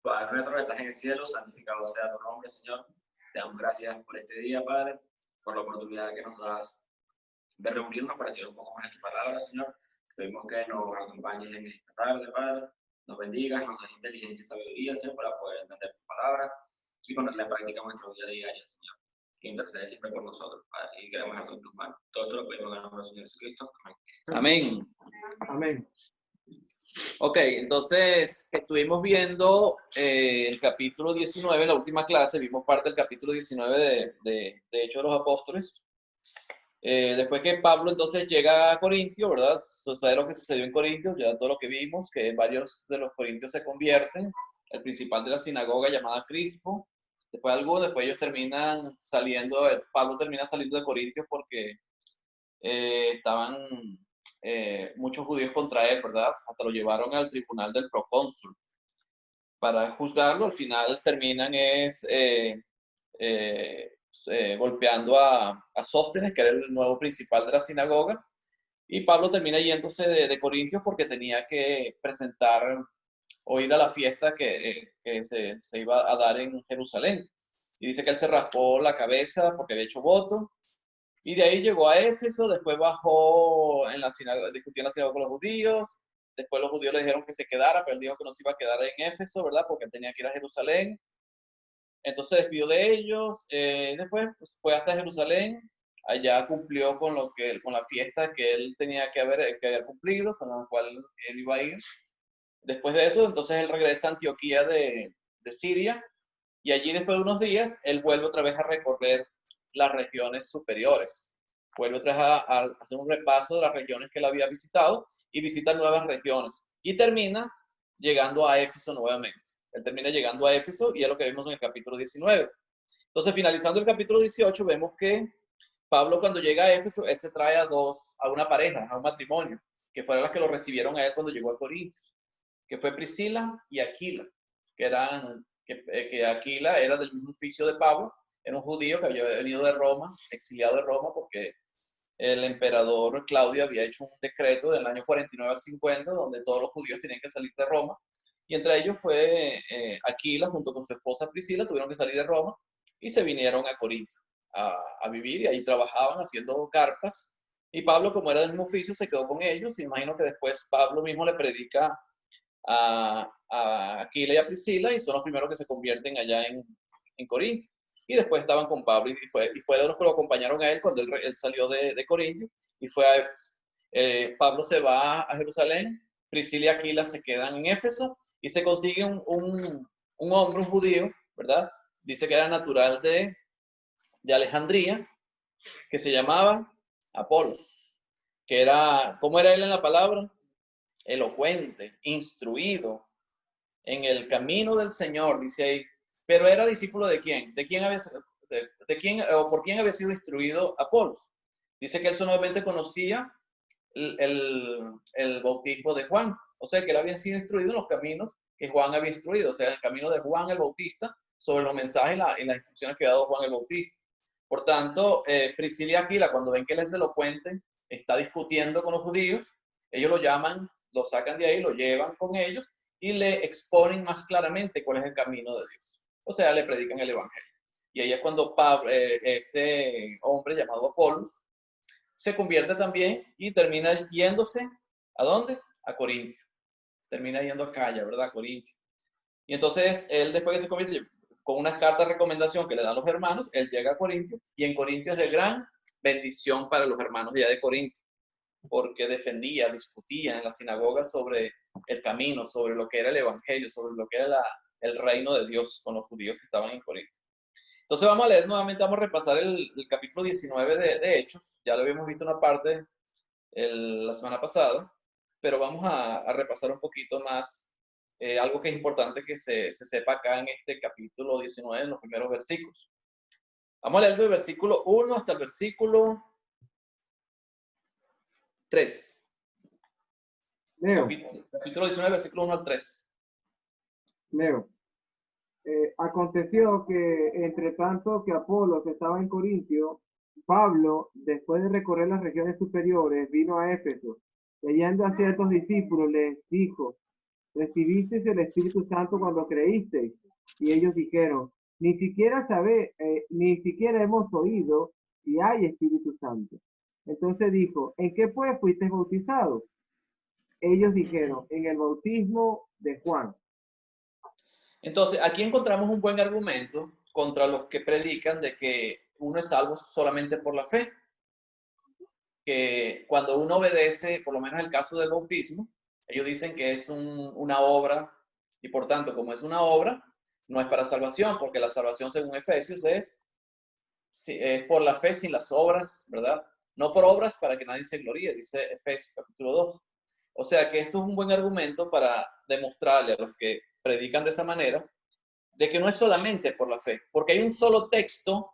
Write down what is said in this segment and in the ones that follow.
Padre nuestro que estás en el cielo, santificado sea tu nombre, Señor. Te damos gracias por este día, Padre, por la oportunidad que nos das de reunirnos para estudiar un poco más de tu palabra, Señor. Pedimos que nos acompañes en esta tarde, Padre, nos bendigas, nos des inteligencia y sabiduría, Señor, para poder entender tu palabra y ponerla en práctica en nuestro día a día, Señor. Que intercede siempre por nosotros, Padre, y queremos dejar en tus manos. Todo esto lo pedimos en el nombre del Señor Jesucristo. Amén. Amén. Ok, entonces estuvimos viendo el capítulo 19, la última clase, vimos parte del capítulo 19 de Hechos de los Apóstoles. Después que Pablo entonces llega a Corintio, ¿verdad? Sucede lo que sucedió en Corintio, ya todo lo que vimos, que varios de los corintios se convierten, el principal de la sinagoga llamada Crispo, después ellos terminan saliendo, Pablo termina saliendo de Corintios porque estaban muchos judíos contra él, ¿verdad? Hasta lo llevaron al tribunal del procónsul para juzgarlo. Al final terminan golpeando a Sóstenes, que era el nuevo principal de la sinagoga, y Pablo termina yéndose de Corintios porque tenía que presentar o ir a la fiesta que se iba a dar en Jerusalén. Y dice que él se raspó la cabeza porque había hecho voto. Y de ahí llegó a Éfeso, después bajó en la sinagoga, discutió en la sinagoga con los judíos, después los judíos le dijeron que se quedara, pero él dijo que no se iba a quedar en Éfeso, ¿verdad? Porque él tenía que ir a Jerusalén. Entonces despidió de ellos, después pues, fue hasta Jerusalén, allá cumplió con la fiesta que él tenía que haber cumplido, con la cual él iba a ir. Después de eso, entonces él regresa a Antioquía de Siria, y allí después de unos días, él vuelve otra vez a recorrer las regiones superiores. Vuelve otra vez a hacer un repaso de las regiones que él había visitado y visita nuevas regiones. Y termina llegando a Éfeso nuevamente. Él termina llegando a Éfeso y es lo que vimos en el capítulo 19. Entonces, finalizando el capítulo 18, vemos que Pablo cuando llega a Éfeso, él se trae a una pareja, a un matrimonio, que fueron las que lo recibieron a él cuando llegó a Corinto, que fue Priscila y Aquila, que Aquila era del mismo oficio de Pablo, era un judío que había venido de Roma, exiliado de Roma, porque el emperador Claudio había hecho un decreto del año 49 al 50, donde todos los judíos tenían que salir de Roma, y entre ellos fue Aquila, junto con su esposa Priscila, tuvieron que salir de Roma, y se vinieron a Corinto a vivir, y ahí trabajaban haciendo carpas, y Pablo, como era del mismo oficio, se quedó con ellos, y imagino que después Pablo mismo le predica a Aquila y a Priscila, y son los primeros que se convierten allá en Corinto. Y después estaban con Pablo y fue de los que lo acompañaron a él cuando él salió de Corinto y fue a Éfeso. Pablo se va a Jerusalén, Priscila y Aquila se quedan en Éfeso y se consigue un hombre, un judío, ¿verdad? Dice que era natural de Alejandría, que se llamaba Apolos, que era, ¿cómo era él en la palabra? Elocuente, instruido en el camino del Señor, dice ahí. Pero era discípulo de quién? ¿De quién o por quién había sido instruido Apolos? Dice que él solamente conocía el bautismo de Juan. O sea, que él había sido instruido en los caminos que Juan había instruido. O sea, en el camino de Juan el Bautista, sobre los mensajes y las instrucciones que había dado Juan el Bautista. Por tanto, Priscila y Aquila, cuando ven que él es elocuente, está discutiendo con los judíos, ellos lo llaman, lo sacan de ahí, lo llevan con ellos y le exponen más claramente cuál es el camino de Dios. O sea, le predican el evangelio. Y ahí es cuando Pablo, este hombre llamado Apolos se convierte también y termina yéndose, ¿a dónde? A Corintio. Termina yendo a Acaya, ¿verdad? A Corintio. Y entonces él después que se convierte, con unas cartas de recomendación que le dan los hermanos, él llega a Corintio y en Corintio es de gran bendición para los hermanos ya de Corintio, porque defendía, discutía en la sinagoga sobre el camino, sobre lo que era el evangelio, sobre lo que era el reino de Dios con los judíos que estaban en Corinto. Entonces vamos a leer nuevamente, vamos a repasar el capítulo 19 de Hechos, ya lo habíamos visto una parte la semana pasada, pero vamos a repasar un poquito más algo que es importante que se sepa acá en este capítulo 19, en los primeros versículos. Vamos a leer del versículo 1 hasta el versículo 3. Leo. Capítulo 19, versículo 1 al 3. Leo. Aconteció que, entre tanto que Apolos estaba en Corintio, Pablo, después de recorrer las regiones superiores, vino a Éfeso. Leyendo a ciertos discípulos, les dijo: ¿recibisteis el Espíritu Santo cuando creísteis? Y ellos dijeron, ni siquiera ni siquiera hemos oído si hay Espíritu Santo. Entonces dijo, ¿en qué pues fuisteis bautizados? Ellos dijeron, en el bautismo de Juan. Entonces, aquí encontramos un buen argumento contra los que predican de que uno es salvo solamente por la fe. Que cuando uno obedece, por lo menos el caso del bautismo, ellos dicen que es una obra, y por tanto, como es una obra, no es para salvación, porque la salvación, según Efesios, es por la fe sin las obras, ¿verdad? No por obras para que nadie se gloríe, dice Efesios capítulo 2. O sea que esto es un buen argumento para demostrarle a los que predican de esa manera, de que no es solamente por la fe, porque hay un solo texto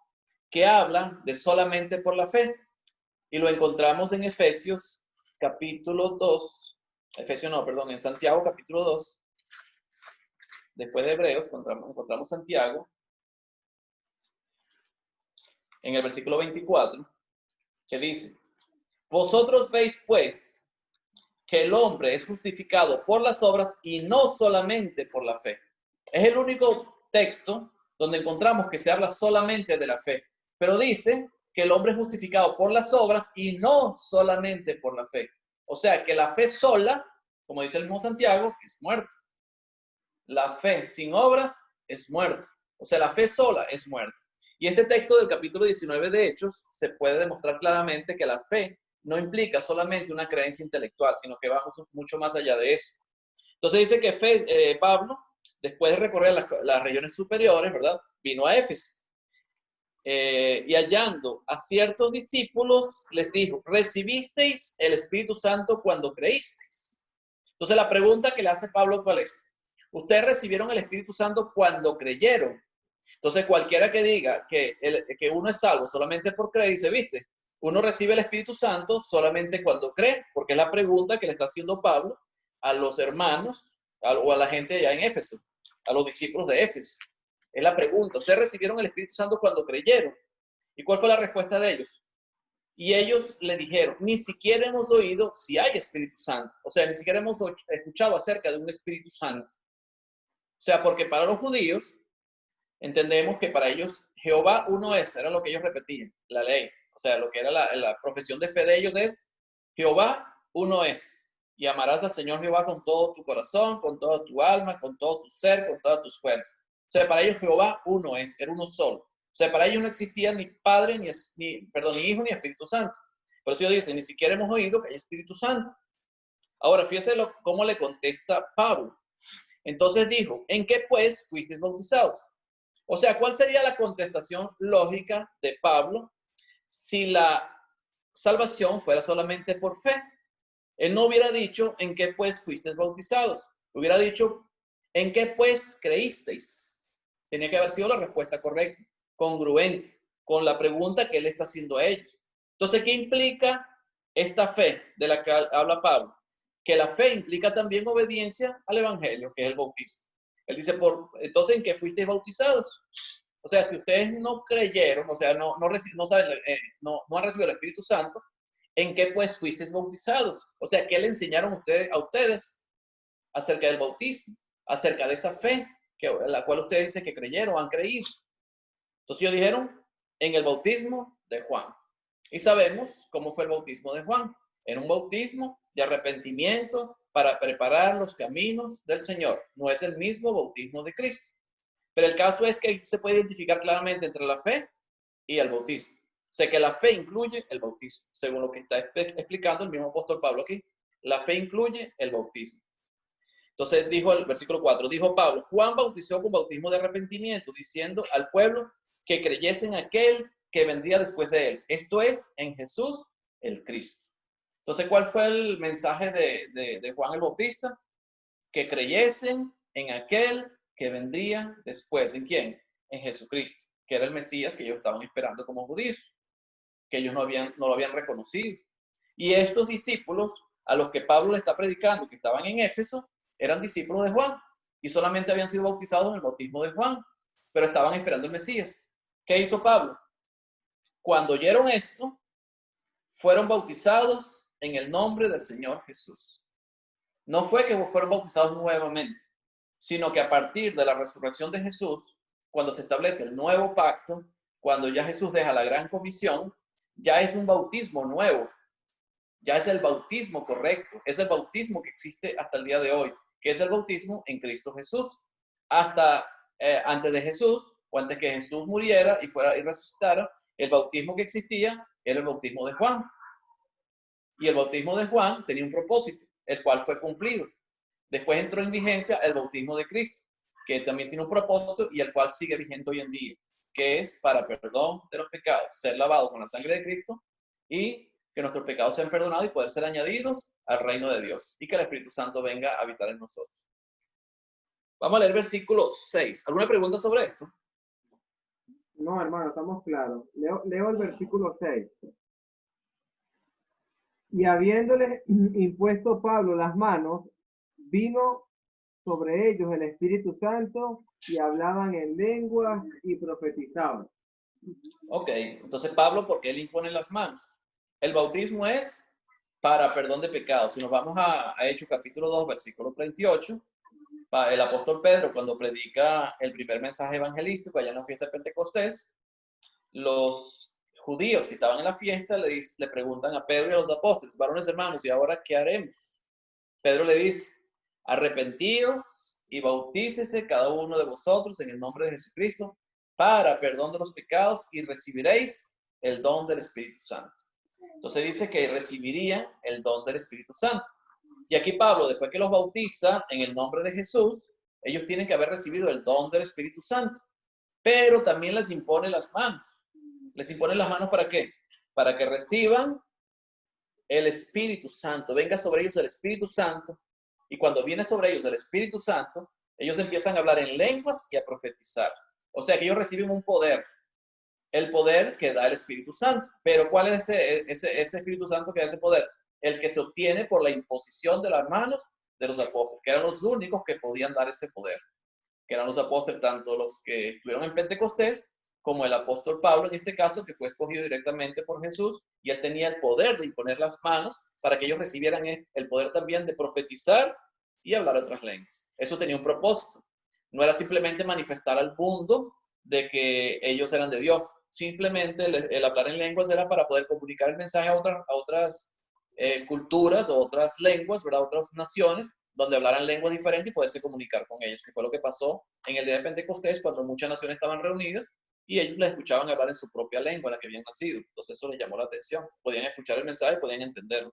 que habla de solamente por la fe, y lo encontramos en Efesios capítulo 2, en Santiago capítulo 2, después de Hebreos encontramos Santiago, en el versículo 24, que dice, vosotros veis pues que el hombre es justificado por las obras y no solamente por la fe. Es el único texto donde encontramos que se habla solamente de la fe, pero dice que el hombre es justificado por las obras y no solamente por la fe. O sea, que la fe sola, como dice el mismo Santiago, es muerta. La fe sin obras es muerta. O sea, la fe sola es muerta. Y este texto del capítulo 19 de Hechos se puede demostrar claramente que la fe no implica solamente una creencia intelectual, sino que va mucho más allá de eso. Entonces dice que Pablo, después de recorrer las regiones superiores, ¿verdad? Vino a Éfeso. Y hallando a ciertos discípulos, les dijo, ¿recibisteis el Espíritu Santo cuando creísteis? Entonces la pregunta que le hace Pablo, ¿cuál es? ¿Ustedes recibieron el Espíritu Santo cuando creyeron? Entonces cualquiera que diga que uno es salvo solamente por creer, dice, ¿viste? Uno recibe el Espíritu Santo solamente cuando cree, porque es la pregunta que le está haciendo Pablo a los hermanos o a la gente allá en Éfeso, a los discípulos de Éfeso. Es la pregunta, ¿ustedes recibieron el Espíritu Santo cuando creyeron? ¿Y cuál fue la respuesta de ellos? Y ellos le dijeron, ni siquiera hemos oído si hay Espíritu Santo. O sea, ni siquiera hemos escuchado acerca de un Espíritu Santo. O sea, porque para los judíos, entendemos que para ellos Jehová uno es, era lo que ellos repetían, la ley. O sea, lo que era la profesión de fe de ellos es, Jehová uno es. Y amarás al Señor Jehová con todo tu corazón, con toda tu alma, con todo tu ser, con todas tus fuerzas. O sea, para ellos Jehová uno es, era uno solo. O sea, para ellos no existía ni Padre, ni Hijo, ni Espíritu Santo. Por eso ellos dicen, ni siquiera hemos oído que hay Espíritu Santo. Ahora, fíjese cómo le contesta Pablo. Entonces dijo, ¿en qué pues fuisteis bautizados? O sea, ¿cuál sería la contestación lógica de Pablo si la salvación fuera solamente por fe? Él no hubiera dicho, ¿en qué pues fuisteis bautizados? Hubiera dicho, ¿en qué pues creísteis? Tenía que haber sido la respuesta correcta, congruente, con la pregunta que él está haciendo a ellos. Entonces, ¿qué implica esta fe de la que habla Pablo? Que la fe implica también obediencia al Evangelio, que es el bautismo. Él dice, entonces, ¿en qué fuisteis bautizados? O sea, si ustedes no creyeron, o sea, no han recibido el Espíritu Santo, ¿en qué pues fuisteis bautizados? O sea, ¿qué le enseñaron a ustedes acerca del bautismo? Acerca de esa fe, la cual ustedes dicen que creyeron, han creído. Entonces ellos dijeron, en el bautismo de Juan. Y sabemos cómo fue el bautismo de Juan. Era un bautismo de arrepentimiento para preparar los caminos del Señor. No es el mismo bautismo de Cristo. Pero el caso es que se puede identificar claramente entre la fe y el bautismo. O sea que la fe incluye el bautismo, según lo que está explicando el mismo apóstol Pablo aquí. La fe incluye el bautismo. Entonces dijo el versículo 4, dijo Pablo, Juan bautizó con bautismo de arrepentimiento, diciendo al pueblo que creyese en aquel que vendría después de él. Esto es, en Jesús el Cristo. Entonces, ¿cuál fue el mensaje de Juan el Bautista? Que creyesen en aquel que vendría después. ¿En quién? En Jesucristo, que era el Mesías que ellos estaban esperando como judíos, que ellos no lo habían reconocido. Y estos discípulos a los que Pablo le está predicando, que estaban en Éfeso, eran discípulos de Juan y solamente habían sido bautizados en el bautismo de Juan, pero estaban esperando el Mesías. ¿Qué hizo Pablo? Cuando oyeron esto, fueron bautizados en el nombre del Señor Jesús. no fue que fueron bautizados nuevamente, sino que a partir de la resurrección de Jesús, cuando se establece el nuevo pacto, cuando ya Jesús deja la gran comisión, ya es un bautismo nuevo, ya es el bautismo correcto, es el bautismo que existe hasta el día de hoy, que es el bautismo en Cristo Jesús. Hasta antes de Jesús, o antes que Jesús muriera y fuera y resucitara, el bautismo que existía era el bautismo de Juan. Y el bautismo de Juan tenía un propósito, el cual fue cumplido. Después entró en vigencia el bautismo de Cristo, que también tiene un propósito y el cual sigue vigente hoy en día, que es para perdón de los pecados, ser lavado con la sangre de Cristo y que nuestros pecados sean perdonados y poder ser añadidos al reino de Dios y que el Espíritu Santo venga a habitar en nosotros. Vamos a leer versículo 6. ¿Alguna pregunta sobre esto? No, hermano, estamos claros. Leo el versículo 6. Y habiéndole impuesto Pablo las manos, vino sobre ellos el Espíritu Santo y hablaban en lenguas y profetizaban. Ok, entonces Pablo, ¿por qué le impone las manos? El bautismo es para perdón de pecados. Si nos vamos a Hechos capítulo 2, versículo 38, el apóstol Pedro, cuando predica el primer mensaje evangelístico allá en la fiesta de Pentecostés, los judíos que estaban en la fiesta le preguntan a Pedro y a los apóstoles, varones hermanos, ¿y ahora qué haremos? Pedro le dice, arrepentíos y bautícese cada uno de vosotros en el nombre de Jesucristo para perdón de los pecados y recibiréis el don del Espíritu Santo. Entonces dice que recibirían el don del Espíritu Santo. Y aquí Pablo, después que los bautiza en el nombre de Jesús, ellos tienen que haber recibido el don del Espíritu Santo, pero también les impone las manos. ¿Les impone las manos para qué? Para que reciban el Espíritu Santo, venga sobre ellos el Espíritu Santo, y cuando viene sobre ellos el Espíritu Santo, ellos empiezan a hablar en lenguas y a profetizar. O sea que ellos reciben un poder, el poder que da el Espíritu Santo. Pero ¿cuál es ese Espíritu Santo que da ese poder? El que se obtiene por la imposición de las manos de los apóstoles, que eran los únicos que podían dar ese poder, que eran los apóstoles, tanto los que estuvieron en Pentecostés, como el apóstol Pablo en este caso, que fue escogido directamente por Jesús, y él tenía el poder de imponer las manos para que ellos recibieran el poder también de profetizar y hablar otras lenguas. Eso tenía un propósito. No era simplemente manifestar al mundo de que ellos eran de Dios. Simplemente el hablar en lenguas era para poder comunicar el mensaje a otras culturas o otras lenguas, ¿verdad? Otras naciones, donde hablaran lenguas diferentes y poderse comunicar con ellos, que fue lo que pasó en el día de Pentecostés, cuando muchas naciones estaban reunidas y ellos les escuchaban hablar en su propia lengua, en la que habían nacido. Entonces eso les llamó la atención. Podían escuchar el mensaje, podían entenderlo.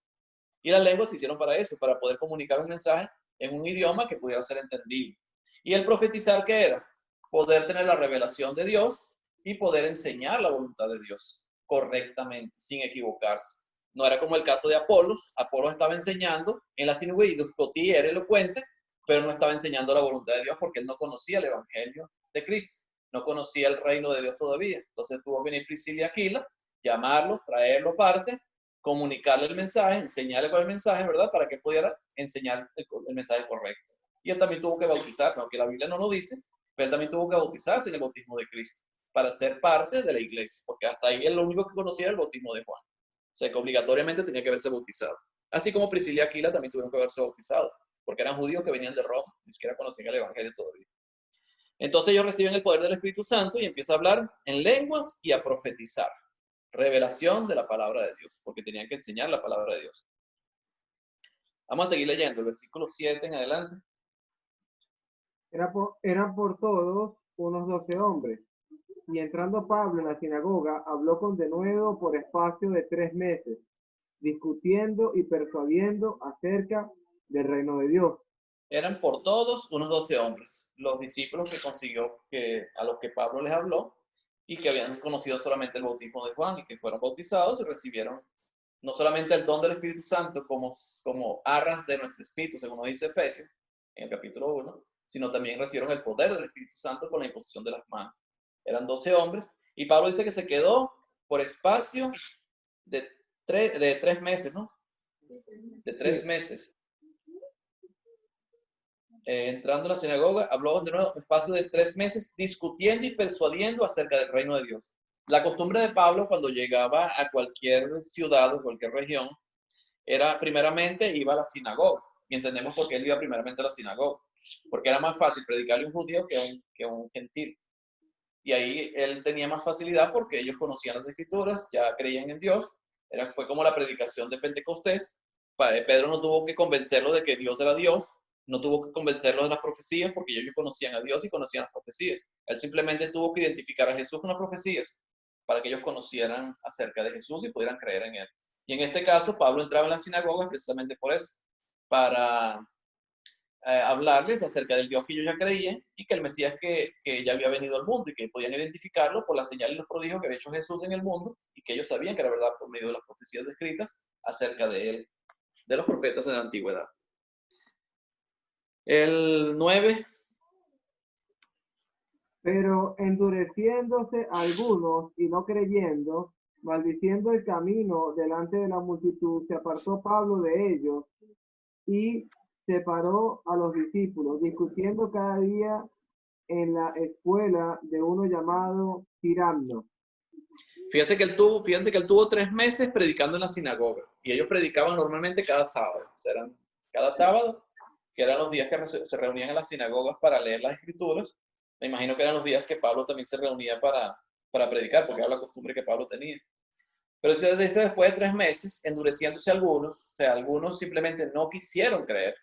Y las lenguas se hicieron para eso, para poder comunicar un mensaje en un idioma que pudiera ser entendible. Y el profetizar, ¿qué era? Poder tener la revelación de Dios y poder enseñar la voluntad de Dios correctamente, sin equivocarse. No era como el caso de Apolos. Apolos estaba enseñando en la sinagoga y discutía, era elocuente, pero no estaba enseñando la voluntad de Dios porque él no conocía el evangelio de Cristo, no conocía el reino de Dios todavía. Entonces tuvo que venir Priscila y Aquila, llamarlos, traerlo aparte, comunicarle el mensaje, enseñarle con el mensaje, ¿verdad? Para que pudiera enseñar el mensaje correcto. Y él también tuvo que bautizarse, aunque la Biblia no lo dice, pero él también tuvo que bautizarse en el bautismo de Cristo para ser parte de la iglesia, porque hasta ahí él lo único que conocía era el bautismo de Juan. O sea, que obligatoriamente tenía que haberse bautizado. Así como Priscila y Aquila también tuvieron que haberse bautizado, porque eran judíos que venían de Roma, ni siquiera conocían el evangelio todavía. Entonces ellos reciben el poder del Espíritu Santo y empiezan a hablar en lenguas y a profetizar. Revelación de la palabra de Dios, porque tenían que enseñar la palabra de Dios. Vamos a seguir leyendo el versículo 7 en adelante. Eran por todos unos 12 hombres. Y entrando Pablo en la sinagoga, habló con denuedo por espacio de 3 meses, discutiendo y persuadiendo acerca del reino de Dios. Eran por todos unos 12 hombres, los discípulos que consiguió, a los que Pablo les habló, y que habían conocido solamente el bautismo de Juan y que fueron bautizados y recibieron no solamente el don del Espíritu Santo como arras de nuestro espíritu, según nos dice Efesios en el capítulo 1, sino también recibieron el poder del Espíritu Santo con la imposición de las manos. Eran 12 hombres y Pablo dice que se quedó por espacio de 3 meses, ¿no? De 3 meses. Entrando a la sinagoga, habló de nuevo un espacio de 3 meses discutiendo y persuadiendo acerca del reino de Dios. La costumbre de Pablo cuando llegaba a cualquier ciudad o cualquier región era primeramente iba a la sinagoga. y entendemos por qué él iba primeramente a la sinagoga, porque era más fácil predicarle a un judío que a un gentil. Y ahí él tenía más facilidad porque ellos conocían las escrituras, ya creían en Dios. Fue como la predicación de Pentecostés. Pedro no tuvo que convencerlo de que Dios era Dios, no tuvo que convencerlo de las profecías porque ellos conocían a Dios y conocían las profecías. Él simplemente tuvo que identificar a Jesús con las profecías para que ellos conocieran acerca de Jesús y pudieran creer en él. Y en este caso, Pablo entraba en la sinagoga precisamente por eso, para hablarles acerca del Dios que ellos ya creían y que el Mesías que ya había venido al mundo y que podían identificarlo por las señales y los prodigios que había hecho Jesús en el mundo y que ellos sabían que era verdad por medio de las profecías escritas acerca de él, de los profetas de la antigüedad. El 9. Pero endureciéndose algunos y no creyendo, maldiciendo el camino delante de la multitud, se apartó Pablo de ellos y separó a los discípulos, discutiendo cada día en la escuela de uno llamado Tiranno. Fíjense que él tuvo 3 meses predicando en la sinagoga y ellos predicaban normalmente cada sábado. O sea, cada sábado, que eran los días que se reunían en las sinagogas para leer las escrituras. Me imagino que eran los días que Pablo también se reunía para predicar, porque era la costumbre que Pablo tenía. Pero eso dice después de 3 meses, endureciéndose algunos, o sea, algunos simplemente no quisieron creer.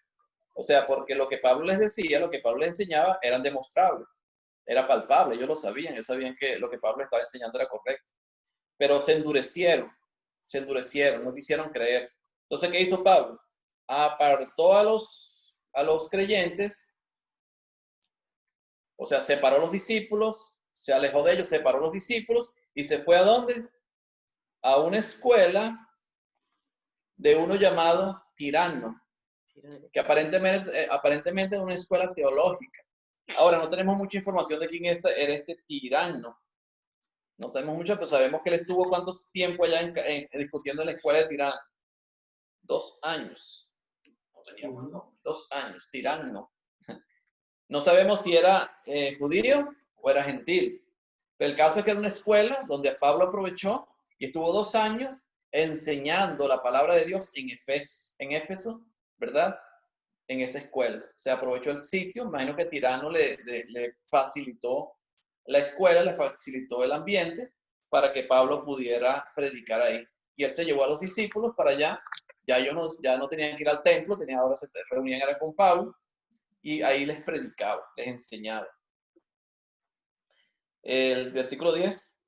O sea, porque lo que Pablo les decía, lo que Pablo les enseñaba, eran demostrables, era palpable, ellos lo sabían, ellos sabían que lo que Pablo estaba enseñando era correcto. Pero se endurecieron, no quisieron creer. Entonces, ¿qué hizo Pablo? Apartó a los creyentes, o sea, separó a los discípulos, se alejó de ellos, separó a los discípulos y se fue ¿a dónde? A una escuela de uno llamado Tiranno, que aparentemente es una escuela teológica. Ahora, no tenemos mucha información de quién era este Tiranno. No sabemos mucho, pero sabemos que él estuvo cuánto tiempo allá discutiendo en la escuela de Tiranno. 2 años. No teníamos nombre. 2 años, Tiranno. No sabemos si era judío o era gentil. Pero el caso es que era una escuela donde Pablo aprovechó y estuvo 2 años enseñando la palabra de Dios en Éfeso, ¿verdad? En esa escuela. O sea, aprovechó el sitio. Imagino que Tirano le facilitó la escuela, le facilitó el ambiente para que Pablo pudiera predicar ahí. Y él se llevó a los discípulos para allá. Ya ellos ya no tenían que ir al templo, ahora se reunían era con Pablo y ahí les predicaba, les enseñaba. El versículo 10.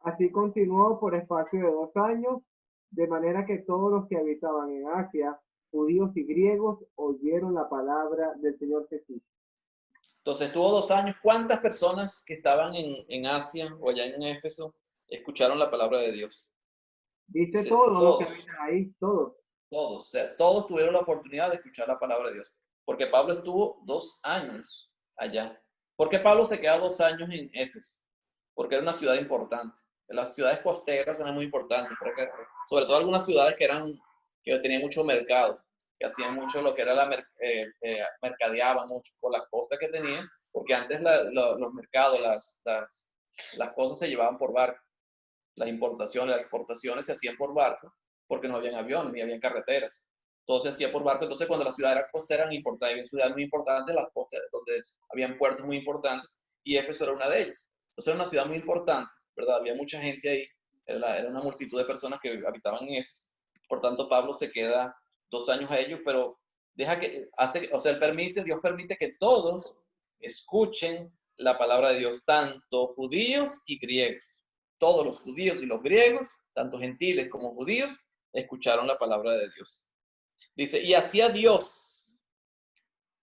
Así continuó por espacio de 2 años, de manera que todos los que habitaban en Asia, judíos y griegos, oyeron la palabra del Señor Jesús. Entonces estuvo 2 años. ¿Cuántas personas que estaban en Asia o allá en Éfeso escucharon la palabra de Dios? Dice todos los que habitan ahí, todos. Todos, o sea, todos tuvieron la oportunidad de escuchar la palabra de Dios. Porque Pablo estuvo 2 años allá. ¿Por qué Pablo se queda 2 años en Éfeso? Porque era una ciudad importante. Las ciudades costeras eran muy importantes, porque, sobre todo algunas ciudades que tenían mucho mercado, que hacían mucho lo que era mercadeaban mucho por las costas que tenían, porque antes los mercados, las cosas se llevaban por barco. Las importaciones, las exportaciones se hacían por barco, porque no habían aviones ni habían carreteras. Todo se hacía por barco. Entonces, cuando la ciudad era costera, había ciudades muy importantes, las costas, donde habían puertos muy importantes, y Éfeso era una de ellas. Entonces, era una ciudad muy importante, ¿verdad? Había mucha gente ahí, era una multitud de personas que habitaban en Éfeso. Por tanto, Pablo se queda 2 años a ellos, pero Dios permite que todos escuchen la palabra de Dios, tanto judíos y griegos. Todos los judíos y los griegos, tanto gentiles como judíos, escucharon la palabra de Dios. Dice, y hacía Dios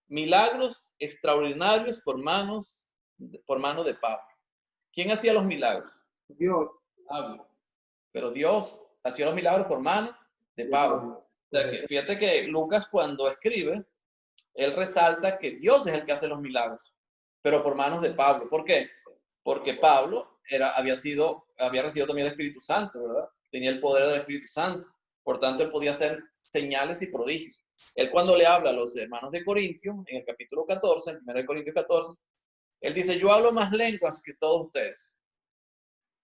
milagros extraordinarios por mano de Pablo. ¿Quién hacía los milagros? Dios. Pablo. Pero Dios hacía los milagros por mano de Pablo. O sea, que fíjate que Lucas, cuando escribe, él resalta que Dios es el que hace los milagros, pero por manos de Pablo. ¿Por qué? Porque Pablo había recibido también el Espíritu Santo, ¿verdad? Tenía el poder del Espíritu Santo. Por tanto, él podía hacer señales y prodigios. Él, cuando le habla a los hermanos de Corintios, en el capítulo 14, en 1 Corintios 14, él dice, yo hablo más lenguas que todos ustedes,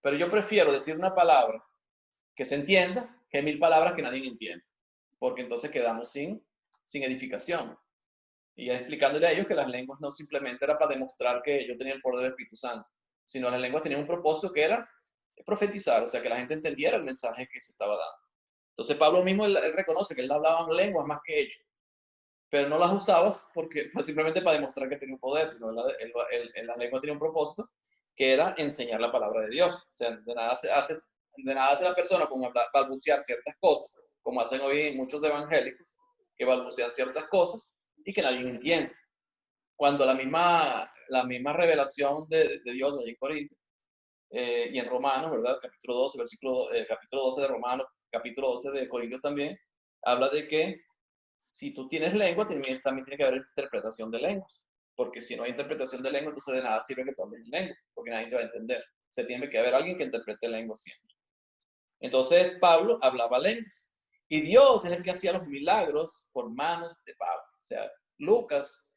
pero yo prefiero decir una palabra que se entienda que 1000 palabras que nadie entiende, porque entonces quedamos sin sin edificación. Y explicándole a ellos que las lenguas no simplemente era para demostrar que yo tenía el poder del Espíritu Santo, sino las lenguas tenían un propósito que era profetizar, o sea, que la gente entendiera el mensaje que se estaba dando. Entonces Pablo mismo, él reconoce que él hablaba lenguas más que ellos, pero no las usaba porque, pues, simplemente para demostrar que tenía un poder, sino la lengua tenía un propósito que era enseñar la palabra de Dios. O sea, de nada hace la persona como balbucear ciertas cosas, como hacen hoy muchos evangélicos, que balbucean ciertas cosas y que nadie entiende. Cuando la misma revelación de Dios allí en Corintios y en Romanos, ¿verdad? Capítulo 12, capítulo 12 de Romanos, capítulo 12 de Corintios también, habla de que si tú tienes lengua, también tiene que haber interpretación de lenguas. Porque si no hay interpretación de lengua, entonces de nada sirve que tú hables en lengua, porque nadie te va a entender. O sea, tiene que haber alguien que interprete lengua siempre. Entonces Pablo hablaba lenguas. Y Dios es el que hacía los milagros por manos de Pablo. O sea, Lucas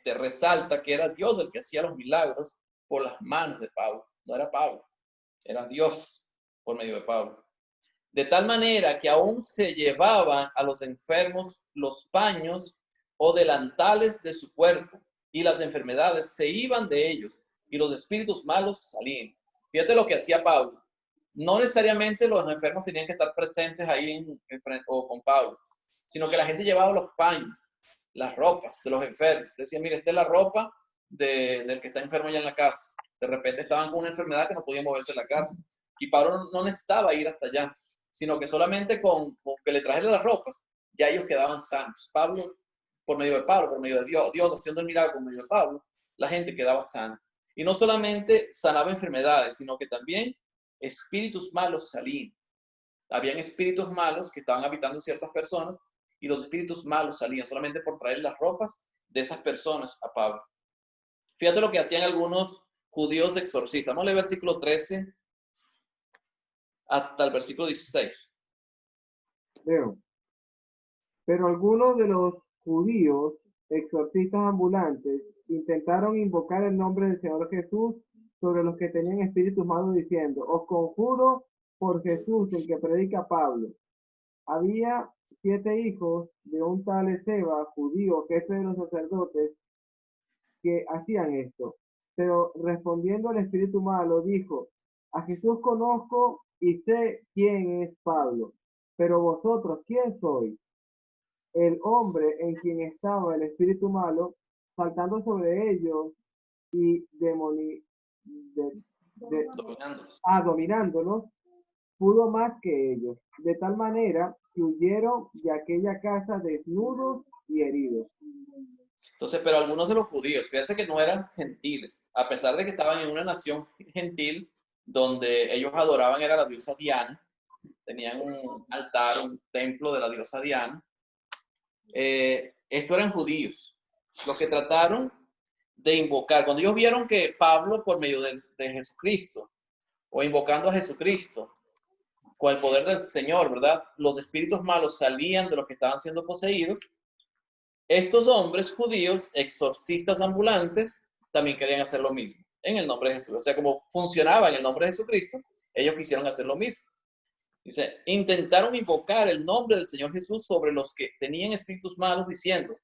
resalta que era Dios el que hacía los milagros por las manos de Pablo. No era Pablo, era Dios por medio de Pablo. De tal manera que aún se llevaban a los enfermos los paños o delantales de su cuerpo, y las enfermedades se iban de ellos, y los espíritus malos salían. Fíjate lo que hacía Pablo. No necesariamente los enfermos tenían que estar presentes ahí o con Pablo, sino que la gente llevaba los paños, las ropas de los enfermos. Decían, mire, esta es la ropa del que está enfermo allá en la casa. De repente estaban con una enfermedad que no podían moverse en la casa. Y Pablo no necesitaba ir hasta allá, sino que solamente con que le trajeran las ropas, ya ellos quedaban sanos. Pablo, por medio de Pablo, por medio de Dios haciendo el milagro por medio de Pablo, la gente quedaba sana. Y no solamente sanaba enfermedades, sino que también espíritus malos salían. Habían espíritus malos que estaban habitando ciertas personas y los espíritus malos salían solamente por traer las ropas de esas personas a Pablo. Fíjate lo que hacían algunos judíos exorcistas. Vamos a leer el versículo 13 hasta el versículo 16. Leo. Pero algunos de los judíos, exorcistas ambulantes, intentaron invocar el nombre del Señor Jesús sobre los que tenían espíritus malos, diciendo, os conjuro por Jesús, el que predica Pablo. Había 7 hijos de un tal Esceva, judío, jefe de los sacerdotes, que hacían esto. Pero respondiendo el espíritu malo, dijo, a Jesús conozco y sé quién es Pablo, pero vosotros, ¿quién sois? El hombre en quien estaba el espíritu malo, saltando sobre ellos y dominándolos, pudo más que ellos, de tal manera que huyeron de aquella casa desnudos y heridos. Entonces, pero algunos de los judíos, fíjense que no eran gentiles, a pesar de que estaban en una nación gentil donde ellos adoraban era la diosa Diana, tenían un altar, un templo de la diosa Diana. Estos eran judíos, los que trataron de invocar. Cuando ellos vieron que Pablo, por medio de Jesucristo, o invocando a Jesucristo, con el poder del Señor, ¿verdad? Los espíritus malos salían de los que estaban siendo poseídos. Estos hombres judíos, exorcistas ambulantes, también querían hacer lo mismo en el nombre de Jesús. O sea, como funcionaba en el nombre de Jesucristo, ellos quisieron hacer lo mismo. Dice, intentaron invocar el nombre del Señor Jesús sobre los que tenían espíritus malos, diciendo,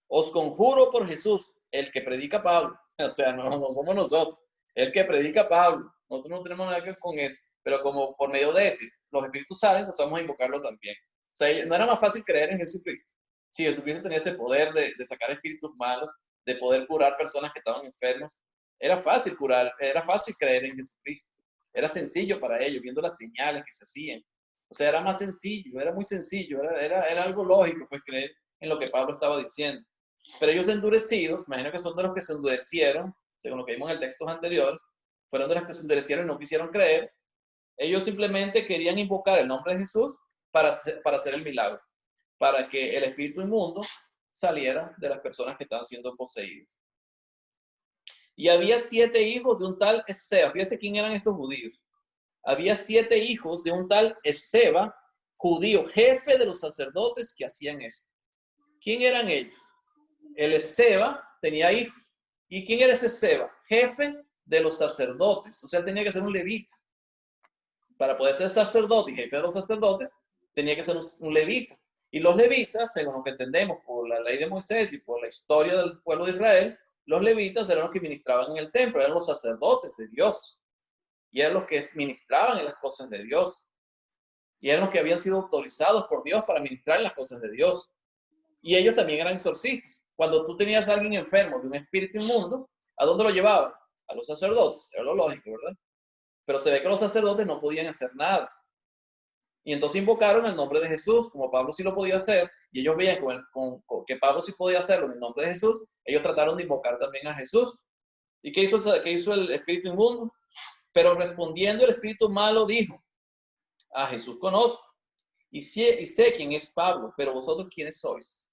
os conjuro por Jesús, el que predica Pablo. O sea, no somos nosotros, el que predica Pablo. Nosotros no tenemos nada que ver con eso, pero como por medio de ese, los espíritus salen, entonces vamos a invocarlo también. O sea, no era más fácil creer en Jesucristo. Si Jesucristo tenía ese poder de sacar espíritus malos, de poder curar personas que estaban enfermos, era fácil curar, era fácil creer en Jesucristo. Era sencillo para ellos, viendo las señales que se hacían. O sea, era más sencillo, era muy sencillo, era algo lógico, pues, creer en lo que Pablo estaba diciendo. Pero ellos endurecidos, imagino que son de los que se endurecieron, según lo que vimos en el textos anteriores, fueron de los que se endurecieron y no quisieron creer. Ellos simplemente querían invocar el nombre de Jesús para hacer el milagro, para que el espíritu inmundo saliera de las personas que estaban siendo poseídas. Y había 7 hijos de un tal Esceva. Fíjense quién eran estos judíos. Había 7 hijos de un tal Esceva, judío, jefe de los sacerdotes que hacían esto. ¿Quién eran ellos? El Esceva tenía hijos. ¿Y quién era ese Esceva? Jefe de los sacerdotes. O sea, tenía que ser un levita. Para poder ser sacerdote y jefe de los sacerdotes, tenía que ser un levita. Y los levitas, según lo que entendemos por la ley de Moisés y por la historia del pueblo de Israel, los levitas eran los que ministraban en el templo, eran los sacerdotes de Dios. Y eran los que ministraban en las cosas de Dios. Y eran los que habían sido autorizados por Dios para ministrar en las cosas de Dios. Y ellos también eran exorcistas. Cuando tú tenías a alguien enfermo de un espíritu inmundo, ¿a dónde lo llevaban? A los sacerdotes. Era lo lógico, ¿verdad? Pero se ve que los sacerdotes no podían hacer nada. Y entonces invocaron el nombre de Jesús, como Pablo sí lo podía hacer, y ellos veían que Pablo sí podía hacerlo en el nombre de Jesús, ellos trataron de invocar también a Jesús. ¿Y qué hizo el espíritu inmundo? Pero respondiendo el espíritu malo dijo, a Jesús conozco, y sé quién es Pablo, pero vosotros quiénes sois.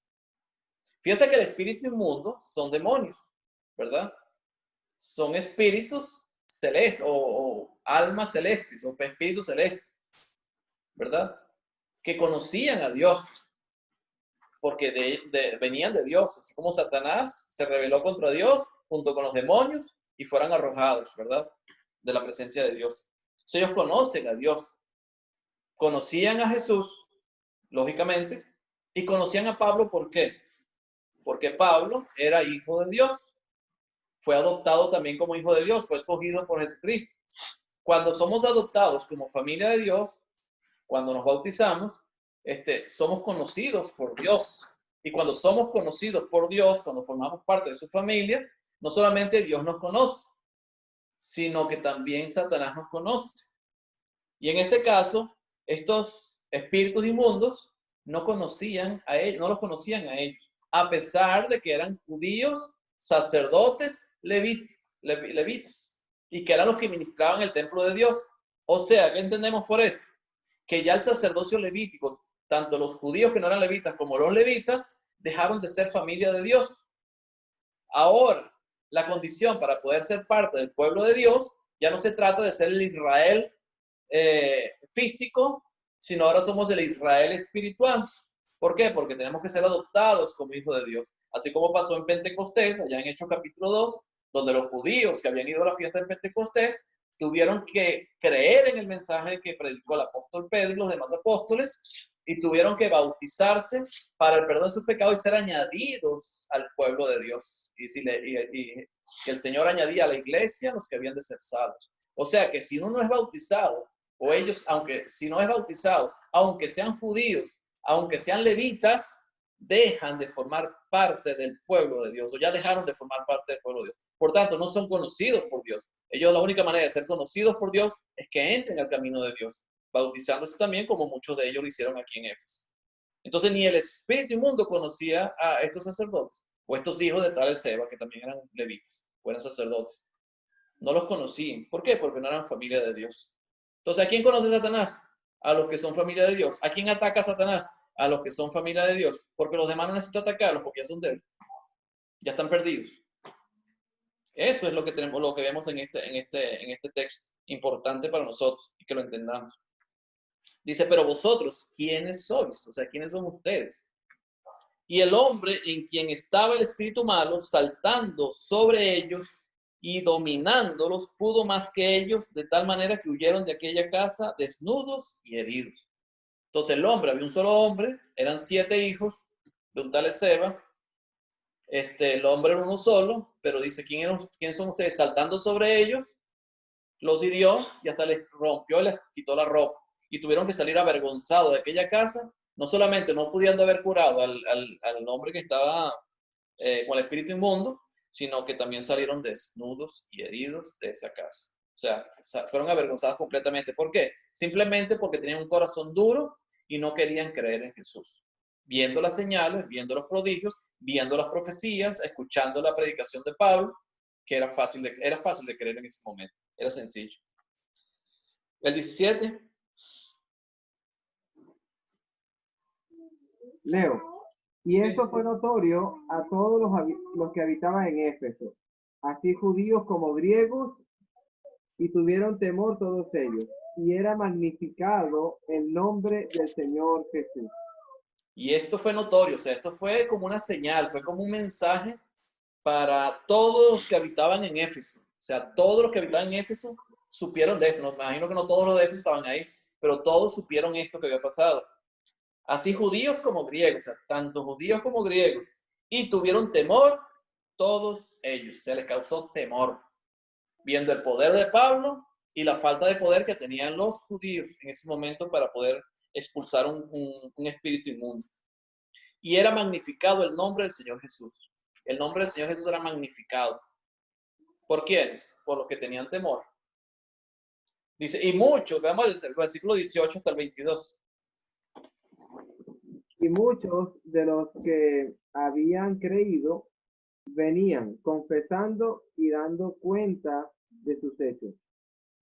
Fíjense que el espíritu inmundo son demonios, ¿verdad? Son espíritus celestes o almas celestes o espíritus celestes, ¿verdad? Que conocían a Dios, porque venían de Dios, así como Satanás se rebeló contra Dios junto con los demonios y fueron arrojados, ¿verdad? De la presencia de Dios. Entonces ellos conocen a Dios, conocían a Jesús, lógicamente, y conocían a Pablo, ¿por qué? Porque Pablo era hijo de Dios, fue adoptado también como hijo de Dios, fue escogido por Jesucristo. Cuando somos adoptados como familia de Dios, cuando nos bautizamos, somos conocidos por Dios. Y cuando somos conocidos por Dios, cuando formamos parte de su familia, no solamente Dios nos conoce, sino que también Satanás nos conoce. Y en este caso, estos espíritus inmundos no conocían a ellos, no los conocían a ellos, a pesar de que eran judíos, sacerdotes, levitas, y que eran los que ministraban el templo de Dios. O sea, ¿qué entendemos por esto? Que ya el sacerdocio levítico, tanto los judíos que no eran levitas como los levitas, dejaron de ser familia de Dios. Ahora, la condición para poder ser parte del pueblo de Dios, ya no se trata de ser el Israel físico, sino ahora somos el Israel espiritual. ¿Por qué? Porque tenemos que ser adoptados como hijos de Dios. Así como pasó en Pentecostés, allá en Hechos capítulo 2, donde los judíos que habían ido a la fiesta de Pentecostés tuvieron que creer en el mensaje que predicó el apóstol Pedro y los demás apóstoles, y tuvieron que bautizarse para el perdón de sus pecados y ser añadidos al pueblo de Dios. Y el Señor añadía a la iglesia los que habían de ser salvos. O sea que si uno no es bautizado, o ellos, si no es bautizado, aunque sean judíos, aunque sean levitas, dejan de formar parte del pueblo de Dios, o ya dejaron de formar parte del pueblo de Dios. Por tanto, no son conocidos por Dios. Ellos, la única manera de ser conocidos por Dios es que entren al camino de Dios, bautizándose también como muchos de ellos lo hicieron aquí en Éfeso. Entonces, ni el espíritu inmundo conocía a estos sacerdotes, o estos hijos de tal Seba, que también eran levitas, o eran sacerdotes. No los conocían. ¿Por qué? Porque no eran familia de Dios. Entonces, ¿a quién conoce Satanás? A los que son familia de Dios. ¿A quién ataca Satanás? A los que son familia de Dios. Porque los demás no necesitan atacarlos porque ya son de él. Ya están perdidos. Eso es lo que tenemos, lo que vemos en este texto. Importante para nosotros y que lo entendamos. Dice, pero vosotros, ¿quiénes sois? O sea, ¿quiénes son ustedes? Y el hombre en quien estaba el espíritu malo, saltando sobre ellos y dominándolos, pudo más que ellos, de tal manera que huyeron de aquella casa desnudos y heridos. Entonces el hombre, había un solo hombre, eran 7 hijos de un tal Seba. El hombre era uno solo, pero dice, ¿quiénes son ustedes? Saltando sobre ellos, los hirió y hasta les rompió y les quitó la ropa. Y tuvieron que salir avergonzados de aquella casa, no solamente no pudiendo haber curado al hombre que estaba con el espíritu inmundo, sino que también salieron desnudos y heridos de esa casa. O sea, fueron avergonzados completamente. ¿Por qué? Simplemente porque tenían un corazón duro y no querían creer en Jesús. Viendo las señales, viendo los prodigios, viendo las profecías, escuchando la predicación de Pablo, que era fácil de creer en ese momento. Era sencillo. El 17. Leo. Y esto fue notorio a todos los que habitaban en Éfeso, así judíos como griegos, y tuvieron temor todos ellos, y era magnificado el nombre del Señor Jesús. Y esto fue notorio, o sea, esto fue como una señal, fue como un mensaje para todos los que habitaban en Éfeso. O sea, todos los que habitaban en Éfeso supieron de esto. Me imagino que no todos los de Éfeso estaban ahí, pero todos supieron esto que había pasado. así judíos como griegos, o sea, tanto judíos como griegos, y tuvieron temor todos ellos, se les causó temor, viendo el poder de Pablo y la falta de poder que tenían los judíos en ese momento para poder expulsar un espíritu inmundo. Y era magnificado el nombre del Señor Jesús. El nombre del Señor Jesús era magnificado. ¿Por quiénes? Por los que tenían temor. Dice, y muchos, veamos el versículo 18 hasta el 22. Y muchos de los que habían creído venían confesando y dando cuenta de sus hechos.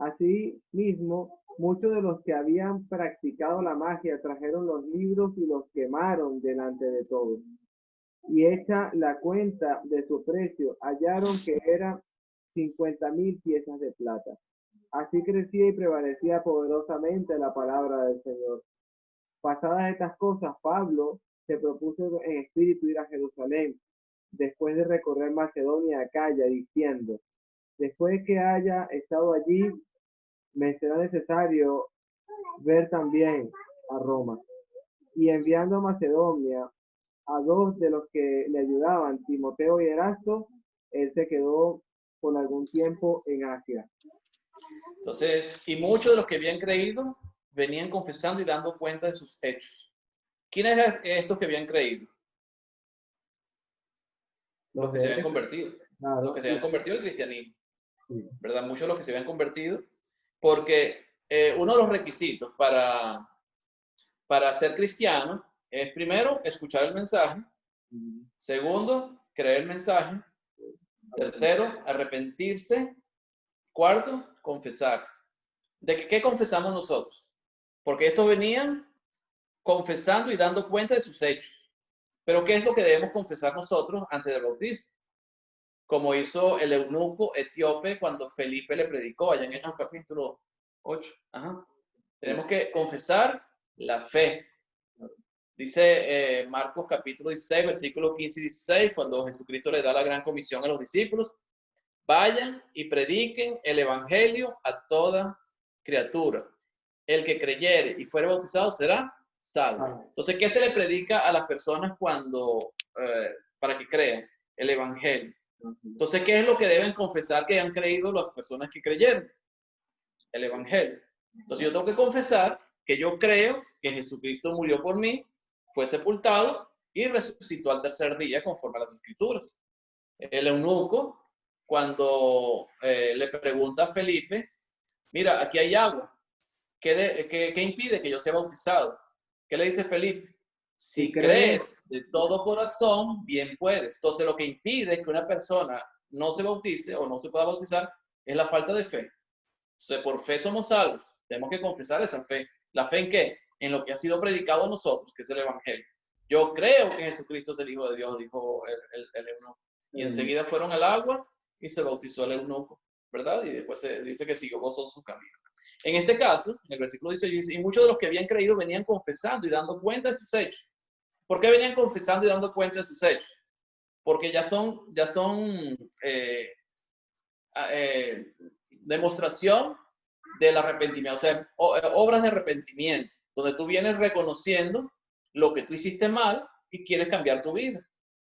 Asimismo, muchos de los que habían practicado la magia trajeron los libros y los quemaron delante de todos. Y hecha la cuenta de su precio, hallaron que eran 50,000 piezas de plata. Así crecía y prevalecía poderosamente la palabra del Señor. Pasadas estas cosas, Pablo se propuso en espíritu ir a Jerusalén, después de recorrer Macedonia y Acaya, diciendo, después que haya estado allí, me será necesario ver también a Roma. Y enviando a Macedonia a dos de los que le ayudaban, Timoteo y Erasto, él se quedó por algún tiempo en Asia. Entonces, y muchos de los que habían creído venían confesando y dando cuenta de sus hechos. ¿Quiénes eran estos que habían creído? Los que se habían convertido. Claro, los que se habían convertido al cristianismo. sí. ¿Verdad? Muchos de los que se habían convertido. Porque uno de los requisitos para ser cristiano es, primero, escuchar el mensaje. Segundo, creer el mensaje. Tercero, arrepentirse. Cuarto, confesar. ¿De qué confesamos nosotros? Porque estos venían confesando y dando cuenta de sus hechos. Pero ¿qué es lo que debemos confesar nosotros antes del bautismo? Como hizo el eunuco etíope cuando Felipe le predicó, allá en Hechos capítulo 8. Ajá. Tenemos que confesar la fe. Dice Marcos capítulo 16, versículos 15 y 16, cuando Jesucristo le da la gran comisión a los discípulos: vayan y prediquen el evangelio a toda criatura. El que creyere y fuere bautizado será salvo. Entonces, ¿qué se le predica a las personas para que crean? El evangelio. Entonces, ¿qué es lo que deben confesar que han creído las personas que creyeron? El evangelio. Entonces, yo tengo que confesar que yo creo que Jesucristo murió por mí, fue sepultado y resucitó al tercer día conforme a las escrituras. El eunuco, cuando le pregunta a Felipe, mira, aquí hay agua, ¿qué impide que yo sea bautizado? ¿Qué le dice Felipe? Si crees de todo corazón, bien puedes. Entonces, lo que impide que una persona no se bautice o no se pueda bautizar es la falta de fe. Entonces, por fe somos salvos. Tenemos que confesar esa fe. ¿La fe en qué? En lo que ha sido predicado a nosotros, que es el evangelio. Yo creo que Jesucristo es el Hijo de Dios, dijo el eunuco. Y enseguida fueron al agua y se bautizó el eunuco, ¿verdad? Y después se dice que siguió gozoso su camino. En este caso, en el versículo 16 dice, y muchos de los que habían creído venían confesando y dando cuenta de sus hechos. ¿Por qué venían confesando y dando cuenta de sus hechos? Porque ya son demostración del arrepentimiento, o sea, obras de arrepentimiento, donde tú vienes reconociendo lo que tú hiciste mal y quieres cambiar tu vida.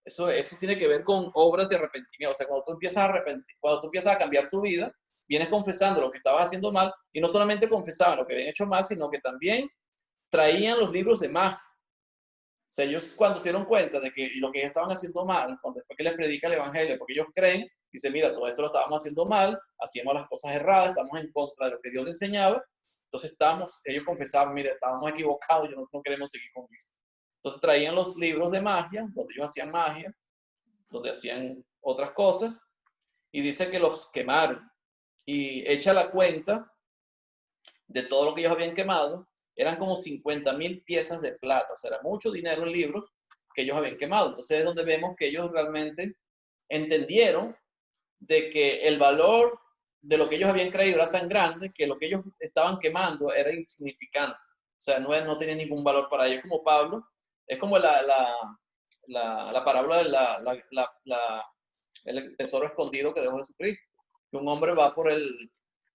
Eso tiene que ver con obras de arrepentimiento. O sea, cuando tú empiezas a cambiar tu vida, vienes confesando lo que estabas haciendo mal, y no solamente confesaban lo que habían hecho mal, sino que también traían los libros de magia. O sea, ellos cuando se dieron cuenta de que lo que ellos estaban haciendo mal, después que les predica el evangelio, porque ellos creen, dicen, mira, todo esto lo estábamos haciendo mal, hacíamos las cosas erradas, estamos en contra de lo que Dios enseñaba. Entonces ellos confesaban, mira, estábamos equivocados, no queremos seguir con esto. Entonces traían los libros de magia, donde ellos hacían magia, donde hacían otras cosas, y dice que los quemaron. Y echa la cuenta de todo lo que ellos habían quemado, eran como 50,000 piezas de plata, o sea, era mucho dinero en libros que ellos habían quemado. Entonces es donde vemos que ellos realmente entendieron de que el valor de lo que ellos habían creído era tan grande que lo que ellos estaban quemando era insignificante. O sea, no tenía ningún valor para ellos. Como Pablo, es como la parábola de el tesoro escondido que dejó Jesucristo. Que un hombre va por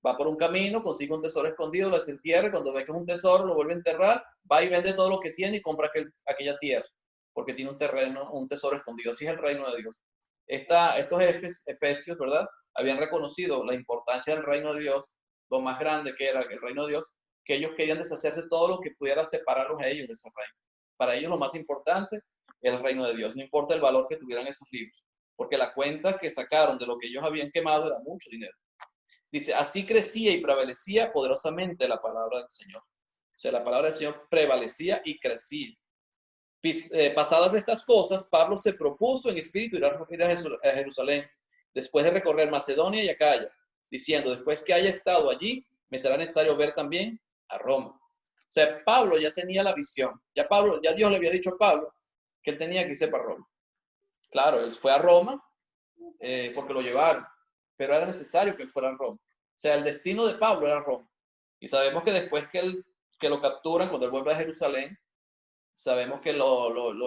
Va por un camino, consigue un tesoro escondido, lo desentierra, cuando ve que es un tesoro, lo vuelve a enterrar, va y vende todo lo que tiene y compra aquella tierra, porque tiene un terreno, un tesoro escondido. Así es el reino de Dios. Estos efesios, ¿verdad? Habían reconocido la importancia del reino de Dios, lo más grande que era el reino de Dios, que ellos querían deshacerse de todo lo que pudiera separarlos a ellos de ese reino. Para ellos lo más importante era el reino de Dios, no importa el valor que tuvieran esos libros, porque la cuenta que sacaron de lo que ellos habían quemado era mucho dinero. Dice, así crecía y prevalecía poderosamente la palabra del Señor. O sea, la palabra del Señor prevalecía y crecía. Pasadas estas cosas, Pablo se propuso en espíritu ir a Jerusalén, después de recorrer Macedonia y Acaya, diciendo, después que haya estado allí, me será necesario ver también a Roma. O sea, Pablo ya tenía la visión. Ya Dios le había dicho a Pablo que él tenía que irse para Roma. Claro, él fue a Roma porque lo llevaron, pero era necesario que él fuera a Roma. O sea, el destino de Pablo era Roma. Y sabemos que después que lo capturan, cuando él vuelve a Jerusalén, sabemos que lo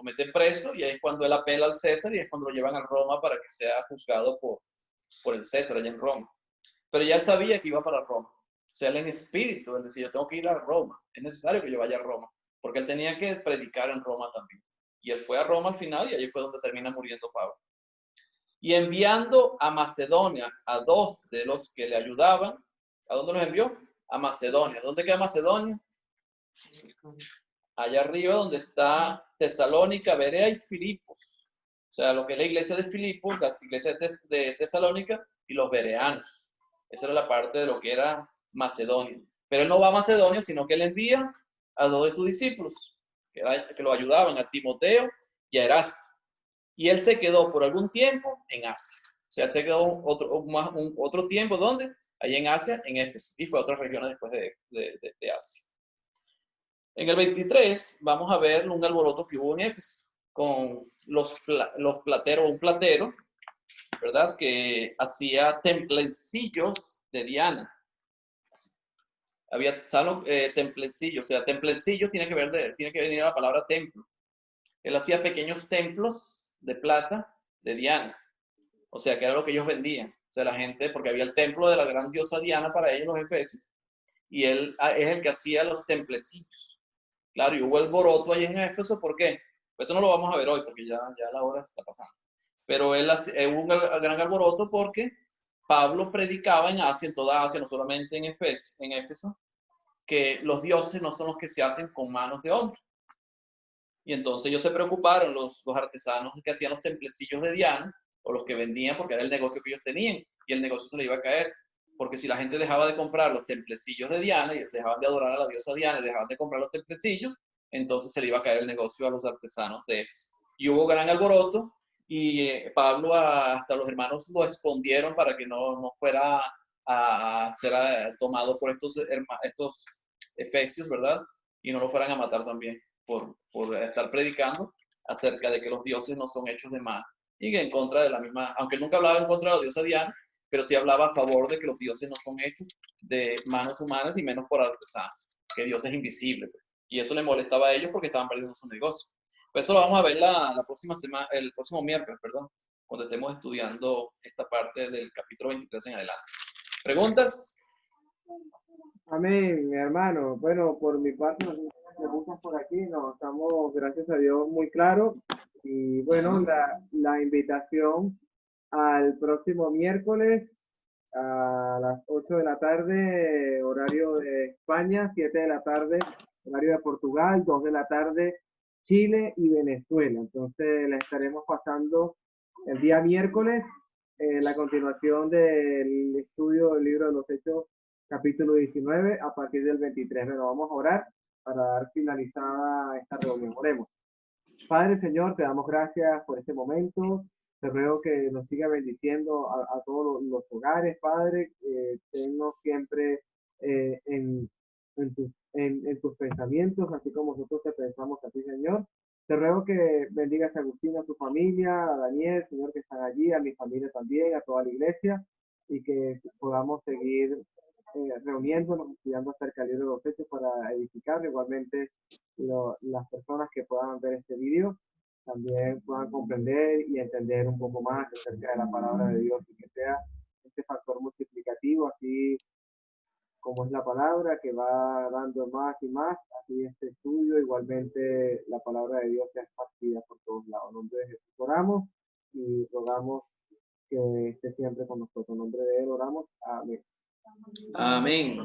meten preso y ahí es cuando él apela al César y es cuando lo llevan a Roma para que sea juzgado por el César allá en Roma. Pero ya él sabía que iba para Roma. O sea, él en espíritu, él decía, yo tengo que ir a Roma. Es necesario que yo vaya a Roma, porque él tenía que predicar en Roma también. Y él fue a Roma al final y allí fue donde termina muriendo Pablo. Y enviando a Macedonia a 2 de los que le ayudaban, ¿a dónde los envió? A Macedonia. ¿Dónde queda Macedonia? Allá arriba donde está Tesalónica, Berea y Filipos. O sea, lo que es la iglesia de Filipos, las iglesias de Tesalónica y los bereanos. Esa era la parte de lo que era Macedonia. Pero él no va a Macedonia, sino que él envía a 2 de sus discípulos, que lo ayudaban, a Timoteo y a Erasto. Y él se quedó por algún tiempo en Asia. O sea, él se quedó otro tiempo, ¿dónde? Ahí en Asia, en Éfeso. Y fue a otras regiones después de Asia. En el 23 vamos a ver un alboroto que hubo en Éfeso con los plateros, un platero, ¿verdad? Que hacía templecillos de Diana. Había templecillos, o sea, templecillos tiene que venir a la palabra templo. Él hacía pequeños templos de plata de Diana. O sea, que era lo que ellos vendían. O sea, la gente, porque había el templo de la gran diosa Diana para ellos, los efesios, y él es el que hacía los templecillos. Claro, y hubo alboroto ahí en Éfeso, ¿por qué? Pues eso no lo vamos a ver hoy, porque ya la hora está pasando. Pero hubo un gran alboroto porque Pablo predicaba en Asia, en toda Asia, no solamente en Éfeso, que los dioses no son los que se hacen con manos de hombre. Y entonces ellos se preocuparon, los artesanos que hacían los templecillos de Diana, o los que vendían, porque era el negocio que ellos tenían, y el negocio se le iba a caer. Porque si la gente dejaba de comprar los templecillos de Diana, y dejaban de adorar a la diosa Diana, y dejaban de comprar los templecillos, entonces se le iba a caer el negocio a los artesanos de Éfeso. Y hubo gran alboroto, y Pablo hasta los hermanos lo escondieron para que no fuera a ser tomado por estos efesios, ¿verdad? Y no lo fueran a matar también por estar predicando acerca de que los dioses no son hechos de mano. Y que en contra de la misma, aunque nunca hablaba en contra de la diosa Diana, pero sí hablaba a favor de que los dioses no son hechos de manos humanas y menos por artesanos, que Dios es invisible. Y eso le molestaba a ellos porque estaban perdiendo su negocio. Pero eso lo vamos a ver la próxima semana, el próximo miércoles, perdón, cuando estemos estudiando esta parte del capítulo 23 en adelante. ¿Preguntas? Amén, mi hermano. Bueno, por mi parte, no sé si hay preguntas por aquí, no, estamos, gracias a Dios, muy claros. Y bueno, la invitación al próximo miércoles a las 8 de la tarde, horario de España, 7 de la tarde, horario de Portugal, 2 de la tarde, Chile y Venezuela. Entonces, la estaremos pasando el día miércoles, la continuación del estudio del libro de los Hechos, capítulo 19, a partir del 23. Bueno, vamos a orar para dar finalizada esta reunión. Oremos. Padre, Señor, te damos gracias por este momento. Te ruego que nos siga bendiciendo a todos los hogares, Padre. Tennos siempre en tus pensamientos, así como nosotros te pensamos a ti, Señor. Te ruego que bendigas a Agustín, a su familia, a Daniel, Señor, que están allí, a mi familia también, a toda la iglesia, y que podamos seguir reuniéndonos, estudiando acerca del libro de los Hechos para edificar. Igualmente, las personas que puedan ver este vídeo también puedan comprender y entender un poco más acerca de la palabra de Dios y que sea este factor multiplicativo creativo, así como es la palabra, que va dando más y más, así este estudio, igualmente la palabra de Dios sea esparcida por todos lados. En nombre de Jesús oramos y rogamos que esté siempre con nosotros. En nombre de Él oramos. Amén. Amén.